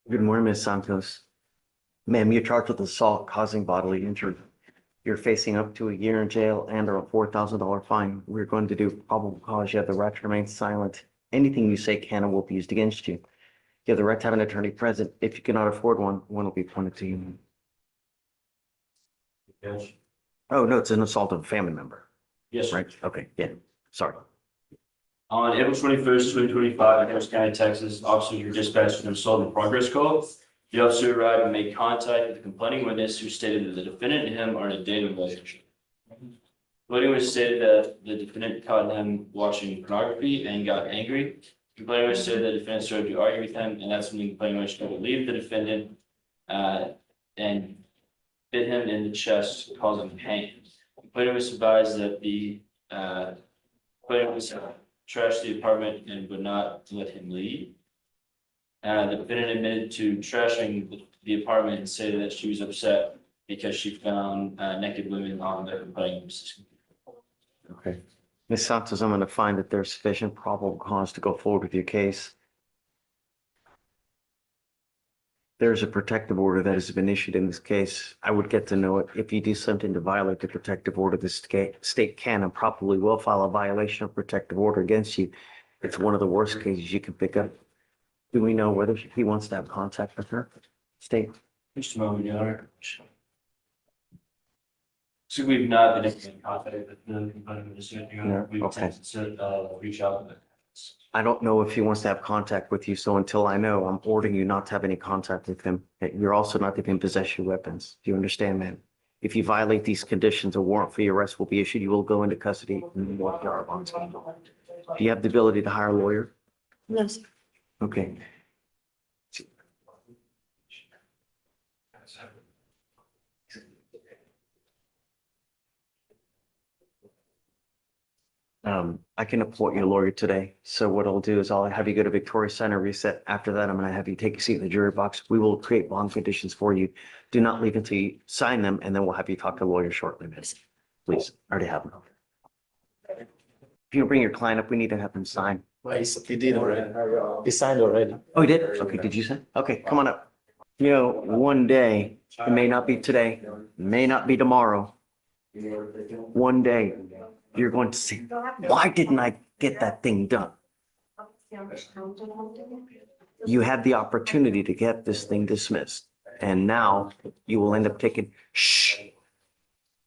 Good morning, Ms. Santos. Ma'am, you're charged with assault causing bodily injury. You're facing up to a year in jail and or a $4,000 fine. We're going to do probable cause. You have the right to remain silent. Anything you say can and will be used against you. You have the right to have an attorney present. If you cannot afford one, one will be appointed to you. Yes. Oh, no, it's an assault of a family member, Yes, sir. right? Okay, yeah, sorry. On April 21st, 2025, in Harris County, Texas, officers were dispatched to an assault in progress call. The officer arrived and made contact with the complaining witness, who stated that the defendant and him are in a dating relationship. The complaining witness stated that the defendant caught him watching pornography and got angry. The complaining witness said that the defendant started to argue with him, and that's when the complaining witness tried to leave the defendant and bit him in the chest, causing pain. The complaining witness advised that the complaining witness trashed the apartment and would not let him leave. The defendant admitted to trashing the apartment and said that she was upset because she found naked women on the complaining witness. Okay. Ms. Santos, I'm going to find that there's sufficient probable cause to go forward with your case. There's a protective order that has been issued in this case. I would get to know it. If you do something to violate the protective order, the state can and probably will file a violation of protective order against you. It's one of the worst cases you can pick up. Do we know whether he wants to have contact with her? State? Just a moment, Your Honor. So we've not been in contact with the complaining witness yet, Your Honor. We've Okay. attempted to reach out. I don't know if he wants to have contact with you, so until I know, I'm ordering you not to have any contact with him. You're also not to be in possession of weapons. Do you understand, ma'am? If you violate these conditions, a warrant for your arrest will be issued. You will go into custody and walk your bonds. Do you have the ability to hire a lawyer? No, sir. Okay. I can appoint you a lawyer today. So what I'll do is I'll have you go to Victoria Center, reset. After that, I'm going to have you take a seat in the jury box. We will create bond conditions for you. Do not leave until you sign them, and then we'll have you talk to a lawyer shortly, miss. Please, I already have them. If you bring your client up, we need to have him sign. He did already. He signed already. Oh, he did? Okay, did you say? Okay, come on up. You know, one day, it may not be today, may not be tomorrow. One day, you're going to say, why didn't I get that thing done? You had the opportunity to get this thing dismissed, and now you will end up taking,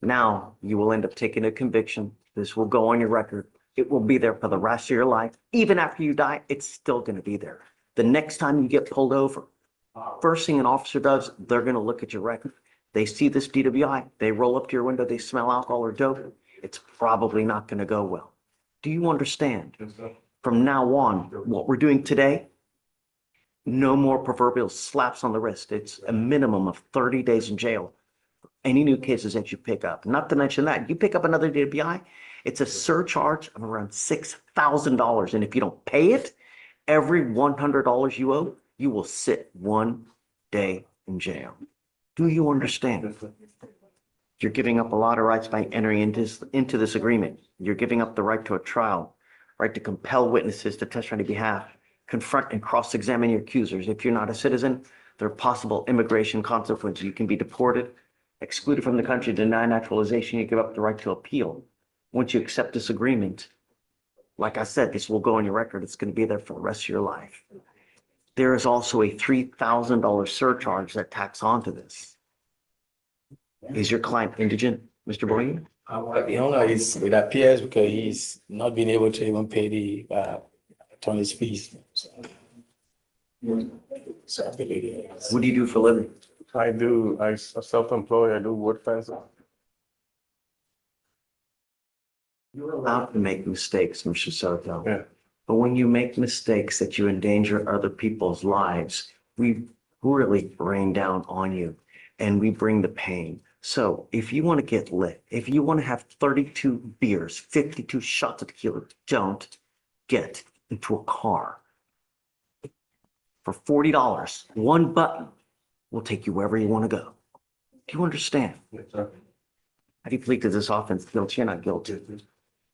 now you will end up taking a conviction. This will go on your record. It will be there for the rest of your life. Even after you die, it's still going to be there. The next time you get pulled over, first thing an officer does, they're going to look at your record. They see this DWI, they roll up to your window, they smell alcohol or dope. It's probably not going to go well. Do you understand? From now on, what we're doing today, no more proverbial slaps on the wrist. It's a minimum of 30 days in jail. Any new cases that you pick up, not to mention that you pick up another DWI, it's a surcharge of around $6,000. And if you don't pay it, every $100 you owe, you will sit 1 day in jail. Do you understand? You're giving up a lot of rights by entering into this agreement. You're giving up the right to a trial, right to compel witnesses to testify on your behalf, confront and cross-examine your accusers. If you're not a citizen, there are possible immigration consequences. You can be deported, excluded from the country, denied naturalization. You give up the right to appeal. Once you accept this agreement, like I said, this will go on your record. It's going to be there for the rest of your life. There is also a $3,000 surcharge that tacks onto this. Is your client indigent, Mr. Boyd? It appears because he's not been able to even pay the attorney's fees. So I believe it is. What do you do for a living? I'm self-employed. I do wood fencing. You're allowed to make mistakes, Mr. Soto. Yeah. But when you make mistakes that you endanger other people's lives, we really rain down on you and we bring the pain. So if you want to get lit, if you want to have 32 beers, 52 shots of tequila, don't get into a car. For $40, one button will take you wherever you want to go. Do you understand? Yes, sir. Have you plead to this offense? Guilty or not guilty?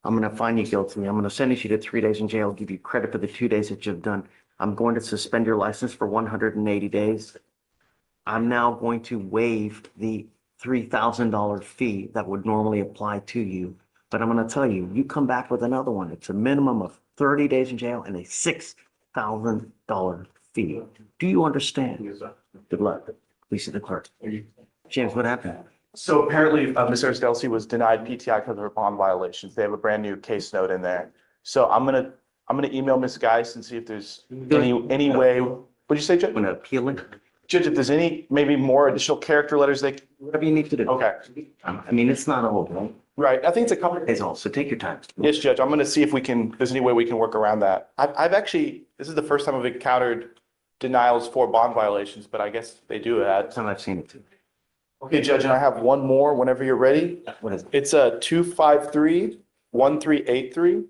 I'm going to find you guilty. I'm going to sentence you to 3 days in jail, give you credit for the 2 days that you've done. I'm going to suspend your license for 180 days. I'm now going to waive the $3,000 fee that would normally apply to you. But I'm going to tell you, you come back with another one. It's a minimum of 30 days in jail and a $6,000 fee. Do you understand? Yes, sir. Good luck. Please see the clerk. James, what happened? So apparently, Mr. Stelzy was denied PTI because of her bond violations. They have a brand new case note in there. So I'm gonna email Ms. Geis and see if there's any way. What'd you say, Judge? I'm going to appeal it. Judge, if there's any, maybe more additional character letters they, Whatever you need to do. okay, I mean, it's not old, right? right. I think it's a couple. It's all, so take your time. Yes, Judge, I'm gonna see if there's any way we can work around that. I've actually, this is the first time I've encountered denials for bond violations, but I guess they do that. That's how I've seen it too. Okay, Judge, and I have one more whenever you're ready. What is it? It's a 253-1383.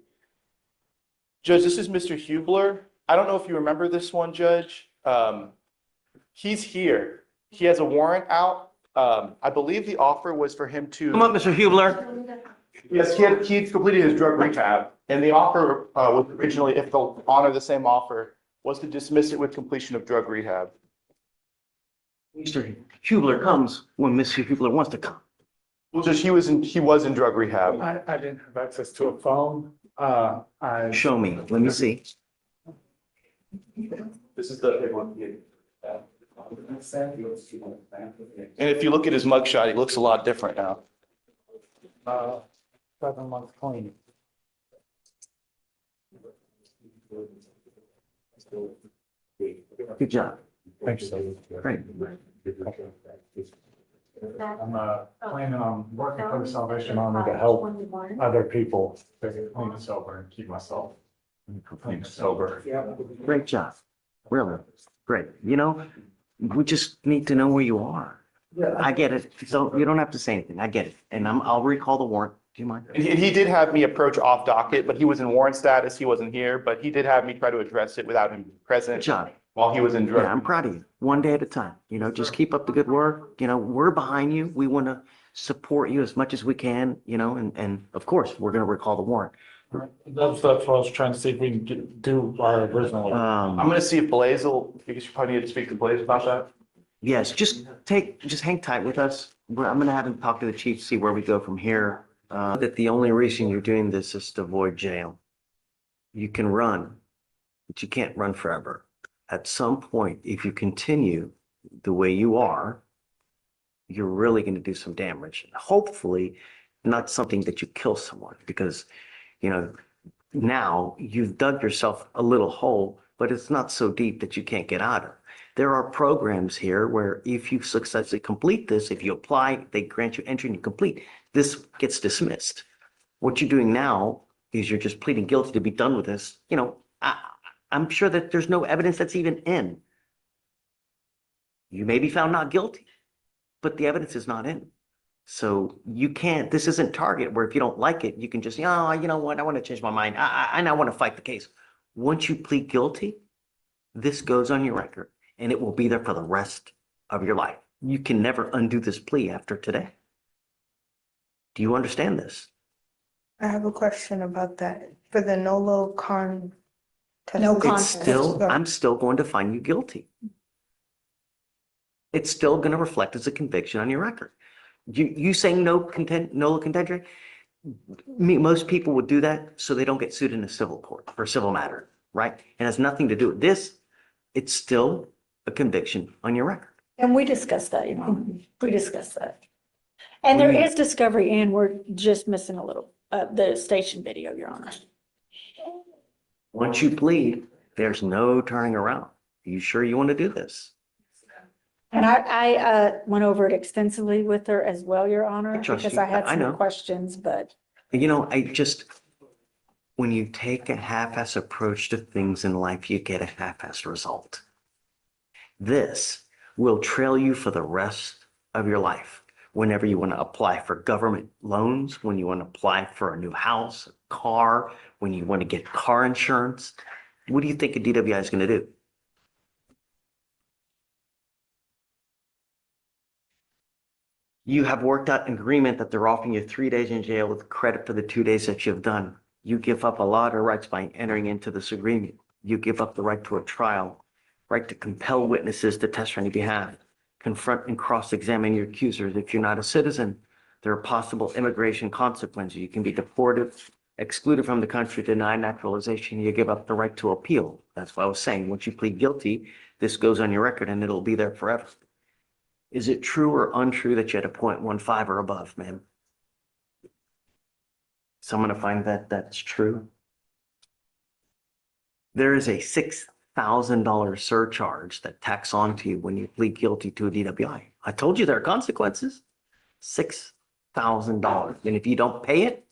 Judge, this is Mr. Hubler. I don't know if you remember this one, Judge. He's here. He has a warrant out. I believe the offer was for him to. Come up, Mr. Hubler. Yes, he'd completed his drug rehab, and the offer was originally, if they'll honor the same offer, was to dismiss it with completion of drug rehab. Mr. Hubler comes when Mr. Hubler wants to come. Well, Judge, he was in drug rehab. I didn't have access to a phone. Show me. Let me see. This is the big one. And if you look at his mugshot, he looks a lot different now. 7 months clean. Good job. Thanks, sir. Great. I'm planning on working for the Salvation Army to help other people to get clean and sober and keep myself clean and sober. Great job. Really. Great. You know, we just need to know where you are. I get it. So you don't have to say anything. I get it. And I'll recall the warrant. Do you mind? And he did have me approach off docket, but he was in warrant status. He wasn't here, but he did have me try to address it without him Good present job. while he was in Yeah, I'm drug. proud of you. One day at a time. You know, just keep up the good work. You know, we're behind you. We want to support you as much as we can, you know, and of course, we're going to recall the warrant. That's what I was trying to see if we can do our original. I'm gonna see if Blaze will, I guess you probably need to speak to Blaze about that. Yes, just hang tight with us. I'm gonna have him talk to the chief, see where we go from here. That the only reason you're doing this is to avoid jail. You can run, but you can't run forever. At some point, if you continue the way you are, you're really gonna do some damage. Hopefully, not something that you kill someone, because, you know, now you've dug yourself a little hole, but it's not so deep that you can't get out of. There are programs here where if you successfully complete this, if you apply, they grant you entry and you complete, this gets dismissed. What you're doing now is you're just pleading guilty to be done with this. You know, I'm sure that there's no evidence that's even in. You may be found not guilty, but the evidence is not in. So you can't, this isn't Target where if you don't like it, you can just, oh, you know what, I want to change my mind. I want to fight the case. Once you plead guilty, this goes on your record and it will be there for the rest of your life. You can never undo this plea after today. Do you understand this? I have a question about that. For the no con. No It's contest. still, I'm still going to find you guilty. It's still going to reflect as a conviction on your record. You saying no contender, most people would do that so they don't get sued in a civil court for a civil matter, right? It has nothing to do with this. It's still a conviction on your record. And we discussed that, you know, we discussed that. And there is discovery and we're just missing a little, the station video, Your Honor. Once you plead, there's no turning around. Are you sure you want to do this? And I went over it extensively with her as well, Your Honor, I trust because you. I had I know. some questions, but You know, when you take a half-ass approach to things in life, you get a half-ass result. This will trail you for the rest of your life. Whenever you want to apply for government loans, when you want to apply for a new house, a car, when you want to get car insurance, what do you think a DWI is going to do? You have worked out an agreement that they're offering you 3 days in jail with credit for the 2 days that you've done. You give up a lot of rights by entering into this agreement. You give up the right to a trial, right to compel witnesses to test on your behalf, confront and cross-examine your accusers. If you're not a citizen, there are possible immigration consequences. You can be deported, excluded from the country, denied naturalization. You give up the right to appeal. That's what I was saying. Once you plead guilty, this goes on your record and it'll be there forever. Is it true or untrue that you had a 0.15 or above, ma'am? Someone to find that that's true? There is a $6,000 surcharge that tacks on to you when you plead guilty to a DWI. I told you there are consequences. $6,000. And if you don't pay it,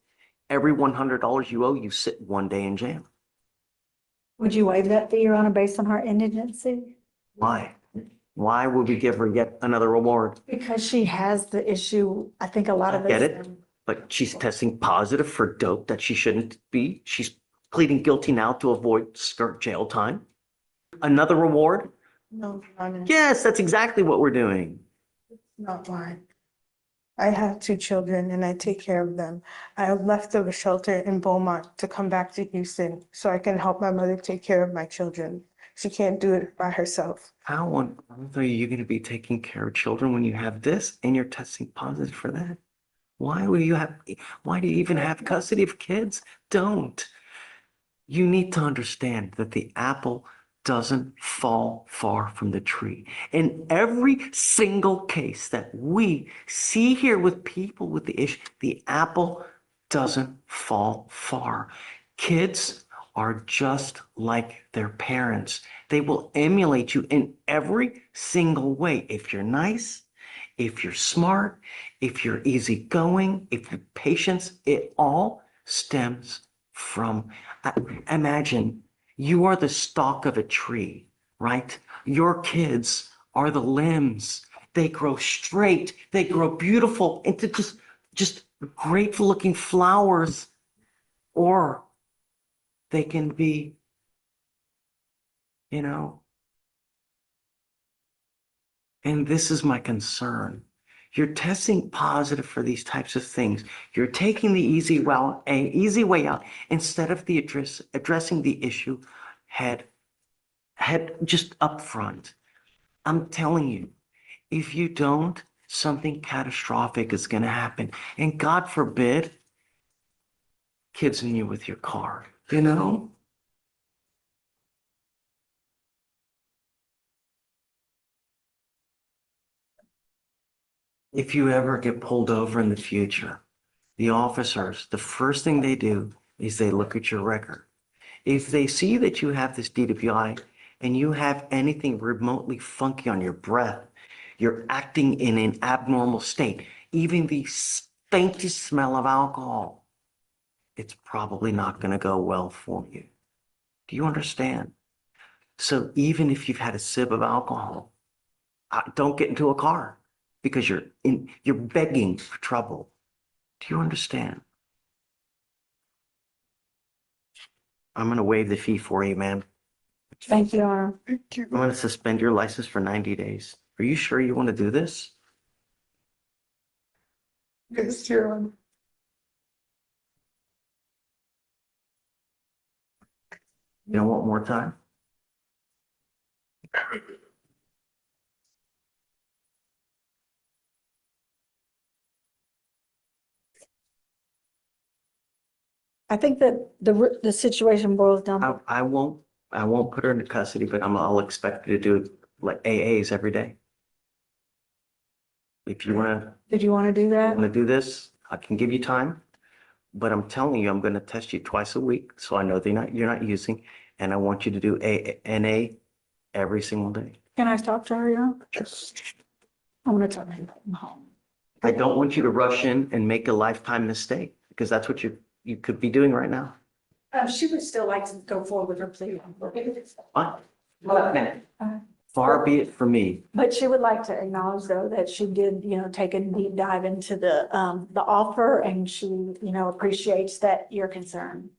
every $100 you owe, you sit 1 day in jail. Would you waive that fee, Your Honor, based on her indigency? Why? Why would we give her yet another reward? Because she has the issue, I think a lot of I get us. it. But she's testing positive for dope that she shouldn't be. She's pleading guilty now to avoid skirt jail time. Another reward? No, Your Honor, Yes, that's exactly what we're doing. not mine. I have 2 children and I take care of them. I have left the shelter in Beaumont to come back to Houston so I can help my mother take care of my children. She can't do it by herself. How on earth are you going to be taking care of children when you have this and you're testing positive for that? Why do you even have custody of kids? Don't. You need to understand that the apple doesn't fall far from the tree. In every single case that we see here with people with the issue, the apple doesn't fall far. Kids are just like their parents. They will emulate you in every single way. If you're nice, if you're smart, if you're easygoing, if you're patient, it all stems from, imagine you are the stalk of a tree, right? Your kids are the limbs. They grow straight. They grow beautiful into just grateful looking flowers. Or they can be, and this is my concern. You're testing positive for these types of things. You're taking the easy way out instead of addressing the issue head just up front. I'm telling you, if you don't, something catastrophic is going to happen. And God forbid, kids in you with your car, If you ever get pulled over in the future, the officers, the first thing they do is they look at your record. If they see that you have this DWI and you have anything remotely funky on your breath, you're acting in an abnormal state, even the faintest smell of alcohol, it's probably not going to go well for you. Do you understand? So even if you've had a sip of alcohol, don't get into a car because you're begging for trouble. Do you understand? I'm going to waive the fee for you, ma'am. Thank you, Your Honor. Thank you. I'm going to suspend your license for 90 days. Are you sure you want to do this? Yes, Your Honor. You don't want more time? I think that the situation boils down to, I won't put her into custody, but I'll expect you to do like AAs every day. If you want did you want to do that? to do this, I can give you time. But I'm telling you, I'm going to test you twice a week, so I know you're not using, and I want you to do NA every single day. Can I talk to her, Your Honor? I'm going to tell her I'm home. I don't want you to rush in and make a lifetime mistake because that's what you could be doing right now. She would still like to go forward with her plea. Fine. Far be it from me. But she would like to acknowledge, though, that she did, take a deep dive into the offer, and she, appreciates that you're concerned.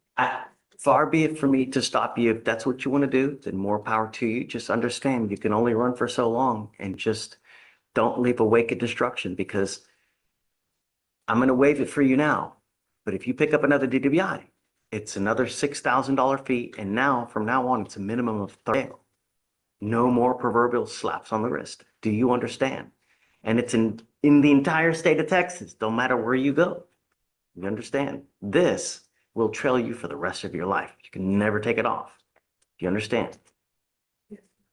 Far be it from me to stop you. If that's what you want to do, then more power to you. Just understand you can only run for so long, and just don't leave a wake of destruction, because I'm going to waive it for you now. But if you pick up another DWI, It's another $6,000 fee, and now, from now on, it's a minimum of 30. No more proverbial slaps on the wrist. Do you understand? And it's in the entire state of Texas, don't matter where you go. You understand? This will trail you for the rest of your life. You can never take it off. Do you understand?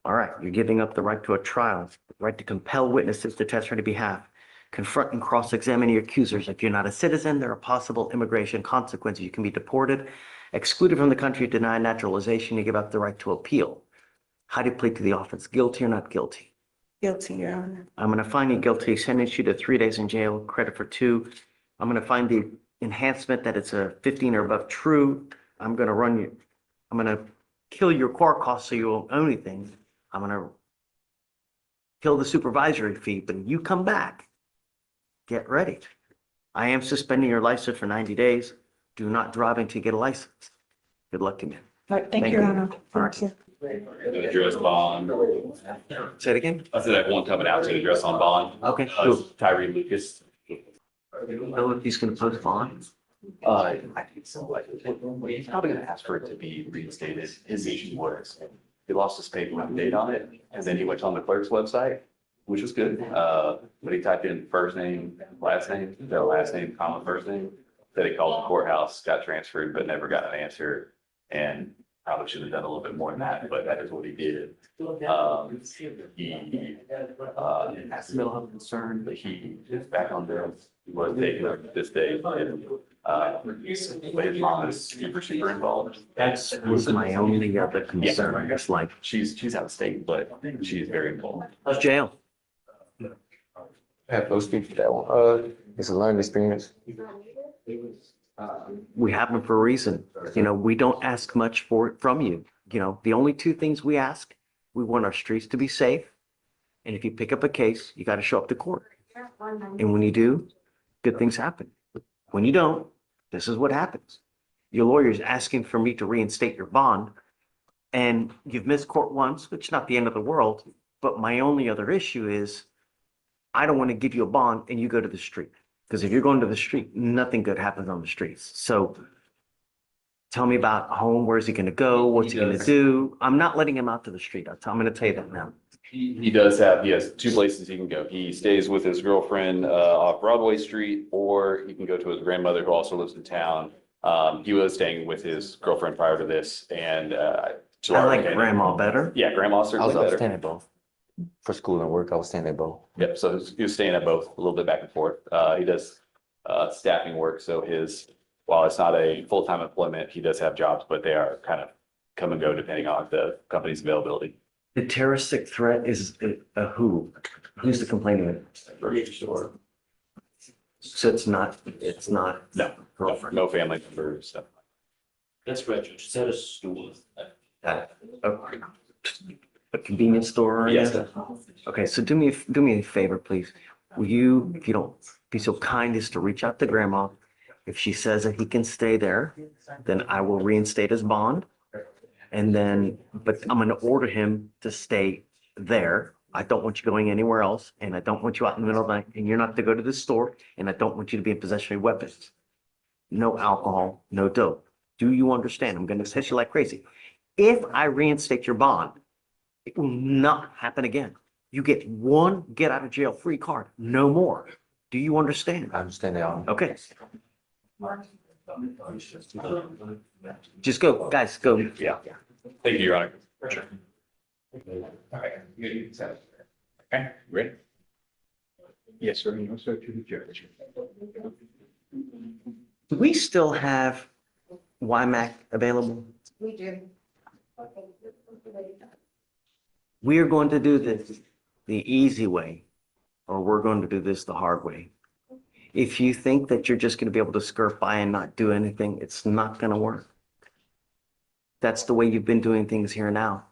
All right, you're giving up the right to a trial, the right to compel witnesses to testify on your behalf, confront and cross-examine your accusers. If you're not a citizen, there are possible immigration consequences. You can be deported, excluded from the country, denied naturalization. You give up the right to appeal. How do you plead to the offense? Guilty or not guilty? Guilty, Your Honor. I'm going to find you guilty, sentence you to 3 days in jail, credit for 2. I'm going to find the enhancement that it's a 15 or above true. I'm going to kill your car costs so you won't owe anything. I'm going to kill the supervisory fee, but you come back. Get ready. I am suspending your license for 90 days. Do not drive until you get a license. Good luck to you. All right, thank you, Your Honor. All right. Thank you. Address bond. Say it again. I said that one time an outside address on bond. Okay, cool. Tyree Lucas. Know if he's going to post bond? I think so. Like, he's probably gonna ask for it to be reinstated. His issue was he lost his paper date on it, and then he went on the clerk's website, which was good. But he typed in first name, the last name, comma, first name. Then he called the courthouse, got transferred, but never got an answer. And probably should have done a little bit more than that, but that is what he did. He has a mental health concern, but he is back on bail. He was taken up this day. But his mom is super involved. That was my only other concern. It's like, She's out of state, but she is very involved. jail. I have no speak for that one. It's a learning experience. We have them for a reason. You know, we don't ask much from you. You know, the only 2 things we ask, we want our streets to be safe. And if you pick up a case, you got to show up to court. And when you do, good things happen. When you don't, this is what happens. Your lawyer's asking for me to reinstate your bond, and you've missed court once, which is not the end of the world. But my only other issue is I don't want to give you a bond and you go to the street. Because if you're going to the street, nothing good happens on the streets. So tell me about home. Where's he going to go? What's he going to do? I'm not letting him out to the street. I'm going to tell you that now. He has 2 places he can go. He stays with his girlfriend off Broadway Street, or he can go to his grandmother who also lives in town. He was staying with his girlfriend prior to this, and I like grandma better. Yeah, grandma's I certainly was better. staying at both. For school and work, I was staying at both. Yep, so he was staying at both, a little bit back and forth. He does staffing work, so while it's not a full-time employment, he does have jobs, but they are kind of come and go depending on the company's availability. The terroristic threat is a who? Who's the complainant? Grocery store. So it's not No, girlfriend. no family members, stuff. That's right, Judge. It's at a store. A convenience store? Yes. Okay, so do me a favor, please. Will you, if you don't be so kind as to reach out to grandma. If she says that he can stay there, then I will reinstate his bond. And then, but I'm going to order him to stay there. I don't want you going anywhere else, and I don't want you out in the middle of the night, and you're not to go to the store, and I don't want you to be in possession of weapons. No alcohol, no dope. Do you understand? I'm going to test you like crazy. If I reinstate your bond, it will not happen again. You get 1 get out of jail free card, no more. Do you understand? I understand that. Okay. Just go, guys, go. Yeah. Thank you, Your Honor. Sure. All right. Okay, ready? Yes, sir. And also to the judge. Do we still have YMAC available? We do. We are going to do this the easy way, or we're going to do this the hard way. If you think that you're just going to be able to skirt by and not do anything, it's not going to work. That's the way you've been doing things here now.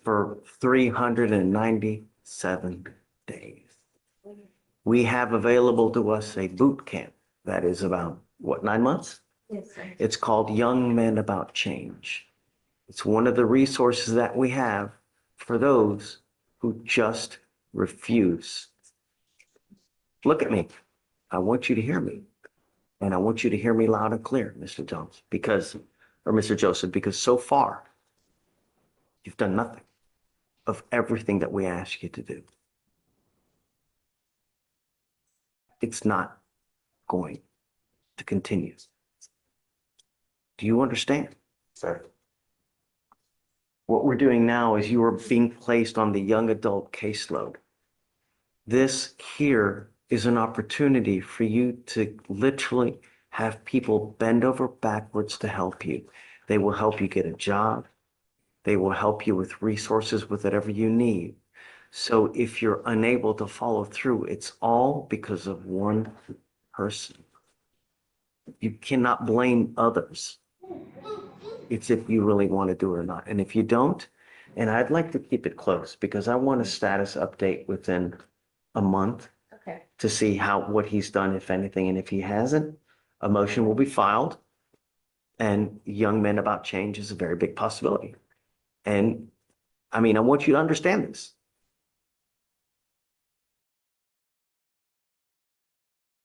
For 397 days. We have available to us a boot camp that is about, 9 months? Yes, sir. It's called Young Men About Change. It's one of the resources that we have for those who just refuse. Look at me. I want you to hear me. And I want you to hear me loud and clear, Mr. Jones, or Mr. Joseph, because so far you've done nothing of everything that we asked you to do. It's not going to continue. Do you understand? Sir. What we're doing now is you are being placed on the young adult caseload. This here is an opportunity for you to literally have people bend over backwards to help you. They will help you get a job. They will help you with resources, with whatever you need. So if you're unable to follow through, it's all because of one person. You cannot blame others. It's if you really want to do it or not. And if you don't, and I'd like to keep it close because I want a status update within a month Okay. to see what he's done, if anything. And if he hasn't, a motion will be filed. And young men about change is a very big possibility. And I mean, I want you to understand this.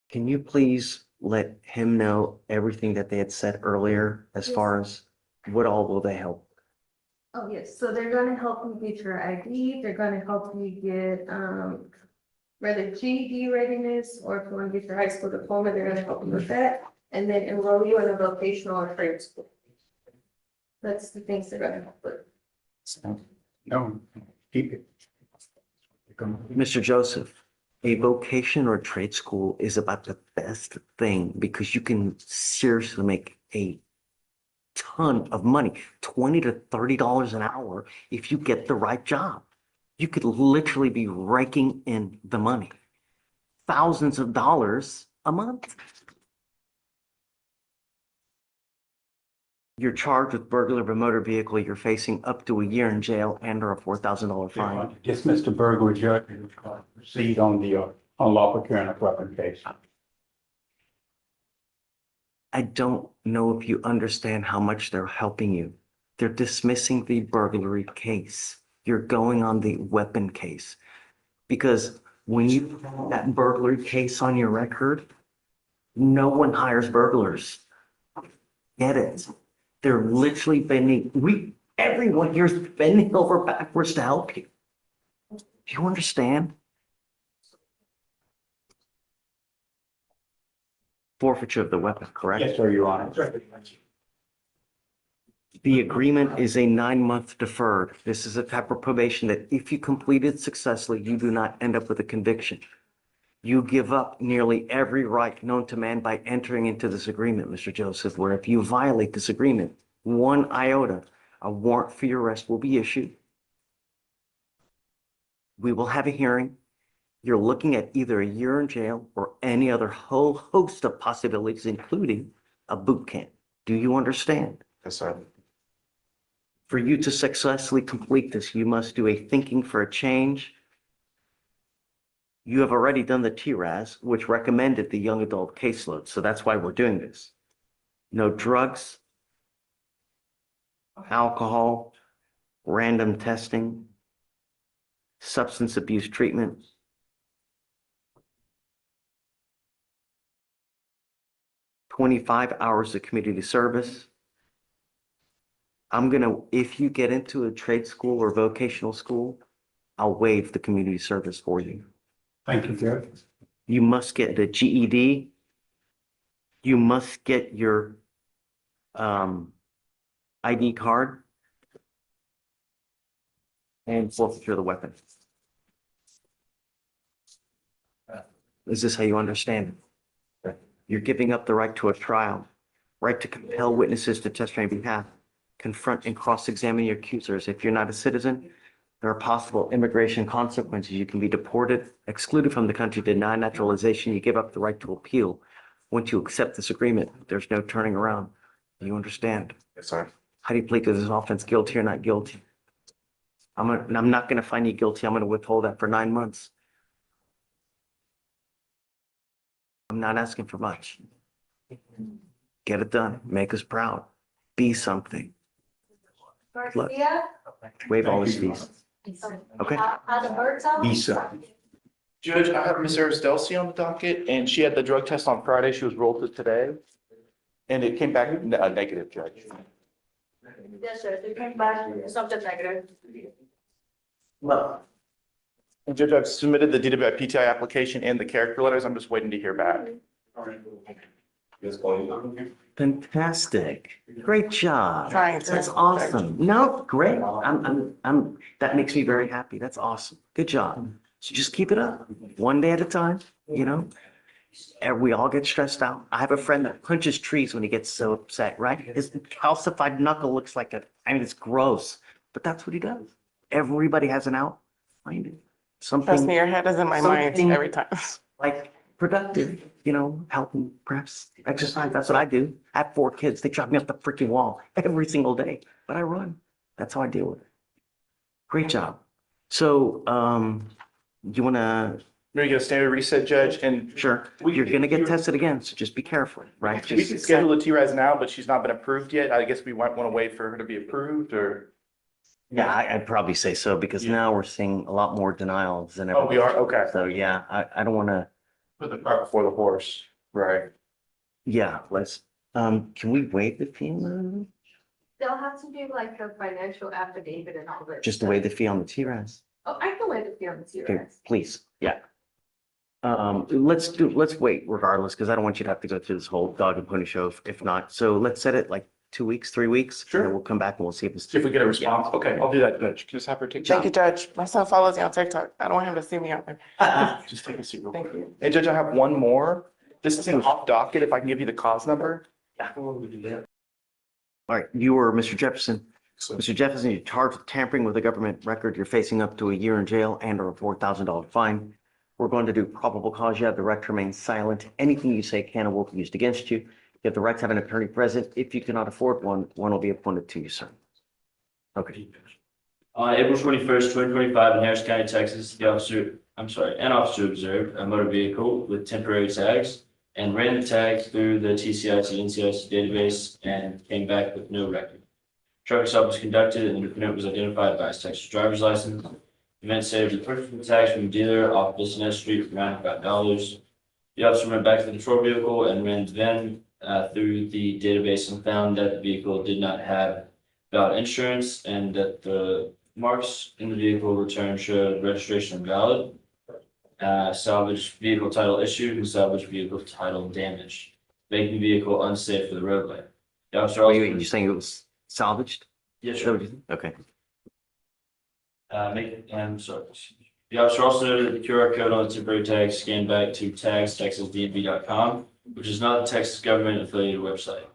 Can you please let him know everything that they had said earlier as far as what all will they help? Oh, yes, so they're gonna help you get your ID, they're gonna help you get, whether GED readiness, or if you wanna get your high school diploma, they're gonna help you with that. And then enroll you in a vocational or trade school. That's the things they're gonna help with. No, keep it. Mr. Joseph, a vocation or trade school is about the best thing because you can seriously make a ton of money, $20 to $30 an hour if you get the right job. You could literally be raking in the money, thousands of dollars a month. You're charged with burglary of a motor vehicle. You're facing up to a year in jail and or a $4,000 fine. Dismiss the burglary judge and proceed on the unlawful carrying of weapon case. I don't know if you understand how much they're helping you. They're dismissing the burglary case. You're going on the weapon case. Because when you have that burglary case on your record, no one hires burglars. Get it? They're literally everyone here's bending over backwards to help you. Do you understand? Forfeiture of the weapon, correct? Yes, sir, Your Honor. The agreement is a 9-month deferred. This is a type of probation that if you complete it successfully, you do not end up with a conviction. You give up nearly every right known to man by entering into this agreement, Mr. Joseph, where if you violate this agreement, 1 iota, a warrant for your arrest will be issued. We will have a hearing. You're looking at either a year in jail or any other whole host of possibilities, including a boot camp. Do you understand? Yes, sir. For you to successfully complete this, you must do a thinking for a change. You have already done the TRAS, which recommended the young adult caseload. So that's why we're doing this. No drugs, alcohol, random testing, substance abuse treatment. $25 hours of community service. If you get into a trade school or vocational school, I'll waive the community service for you. Thank you, Judge. You must get the GED. You must get your ID card and forfeiture of the weapon. Is this how you understand it? You're giving up the right to a trial, right to compel witnesses to testify on your behalf, confront and cross-examine your accusers. If you're not a citizen, there are possible immigration consequences. You can be deported, excluded from the country, denied naturalization. You give up the right to appeal. Once you accept this agreement, there's no turning around. Do you understand? Yes, sir. How do you plead to this offense? Guilty or not guilty? I'm not going to find you guilty. I'm going to withhold that for 9 months. I'm not asking for much. Get it done. Make us proud. Be something. Look, waive all his fees. Okay? How the birds out? Visa. Judge, I have Ms. Arisdelsi on the docket, and she had the drug test on Friday. She was rolled to today. And it came back negative, Judge. Yes, sir. They came back, something negative. Well, And Judge, I've submitted the DWI PTI application and the character letters. I'm just waiting to hear back. fantastic. Great job. That's awesome. No, great. That makes me very happy. That's awesome. Good job. So just keep it up, one day at a time, you know? And we all get stressed out. I have a friend that punches trees when he gets so upset, right? His calcified knuckle looks like it's gross, but that's what he does. Everybody has an out. Find it. Trust me, Something your head is in my mind something- every time. like productive, helping perhaps exercise. That's what I do. I have 4 kids. They drive me up the freaking wall every single day, but I run. That's how I deal with it. Great job. So, you wanna, Maybe get a standard reset, Judge, and sure, We- you're gonna get tested again, so just be careful, right? we can Just, schedule the T-Rise now, but she's not been approved yet. I guess we might want to wait for her to be approved, or? yeah, I'd probably say so, because Yeah. now we're seeing a lot more denials than ever. Oh, we are? Okay. So, yeah, I don't wanna, Put the cart before the horse. Right. yeah, can we waive the fee? They'll have to do like a financial affidavit and all that. Just to waive the fee on the T-Res? Oh, I can waive the fee on the Okay, T-Rex. please, yeah. Let's wait regardless, because I don't want you to have to go through this whole dog and pony show if not. So let's set it like 2 weeks, 3 weeks. Sure. And then we'll come back and we'll see if it's. See if we get a response. Okay, I'll do that, Judge. Just have her take. Thank you, Judge. My son follows you on TikTok. I don't want him to see me out there. Just take a seat real Thank quick. you. Hey, Judge, I have one more. This is an off docket. If I can give you the cause number. All right, you are Mr. Jefferson. Mr. Jefferson, you're charged with tampering with a government record. You're facing up to a year in jail and or a $4,000 fine. We're going to do probable cause. You have the right to remain silent. Anything you say can and will be used against you. You have the right to have an attorney present. If you cannot afford one will be appointed to you, sir. Okay. On April 21st, 2025, in Harris County, Texas, an officer observed a motor vehicle with temporary tags and ran the tags through the TCIC NCIC database and came back with no record. Traffic stop was conducted and the defendant was identified by his Texas driver's license. The event saved the purchase of the tags from a dealer off Business Street for $95. The officer went back to the patrol vehicle and ran them through the database and found that the vehicle did not have valid insurance and that the marks in the vehicle return showed registration valid, salvaged vehicle title issued, and salvaged vehicle title damaged, making the vehicle unsafe for the roadway. The officer also. Wait, you're saying it was salvaged? Yes, Is that sir. what you think? Okay. The officer also noted that the QR code on the temporary tag scanned back to tagstexasdmv.com, which is not the Texas government affiliated website.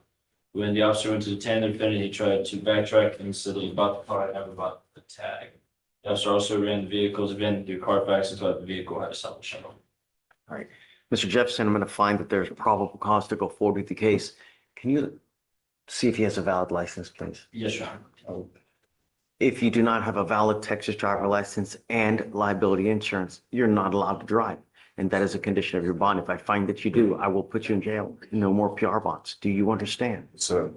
When the officer went to detain the defendant, he tried to backtrack and said that he bought the car and never bought the tag. The officer also ran the vehicle's VIN through Carfax and thought the vehicle had a salvage number. Mr. Jefferson, I'm going to find that there's probable cause to go forward with the case. Can you see if he has a valid license, please? Yes, Your Honor. If you do not have a valid Texas driver license and liability insurance, you're not allowed to drive. And that is a condition of your bond. If I find that you do, I will put you in jail. No more PR bonds. Do you understand? So,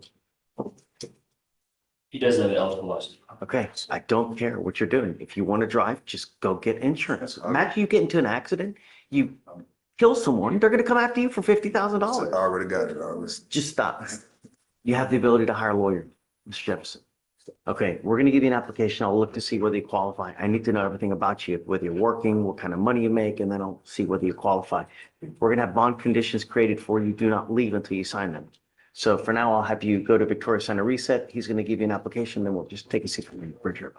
He does have an eligible license. Okay, I don't care what you're doing. If you want to drive, just go get insurance. Imagine you get into an accident, you kill someone, they're going to come after you for $50,000. already got it, always. Just stop. You have the ability to hire a lawyer, Mr. Jefferson. Okay, we're going to give you an application. I'll look to see whether you qualify. I need to know everything about you, whether you're working, what kind of money you make, and then I'll see whether you qualify. We're going to have bond conditions created for you. Do not leave until you sign them. So for now, I'll have you go to Victoria Center Reset. He's going to give you an application, then we'll just take a seat from Bridger.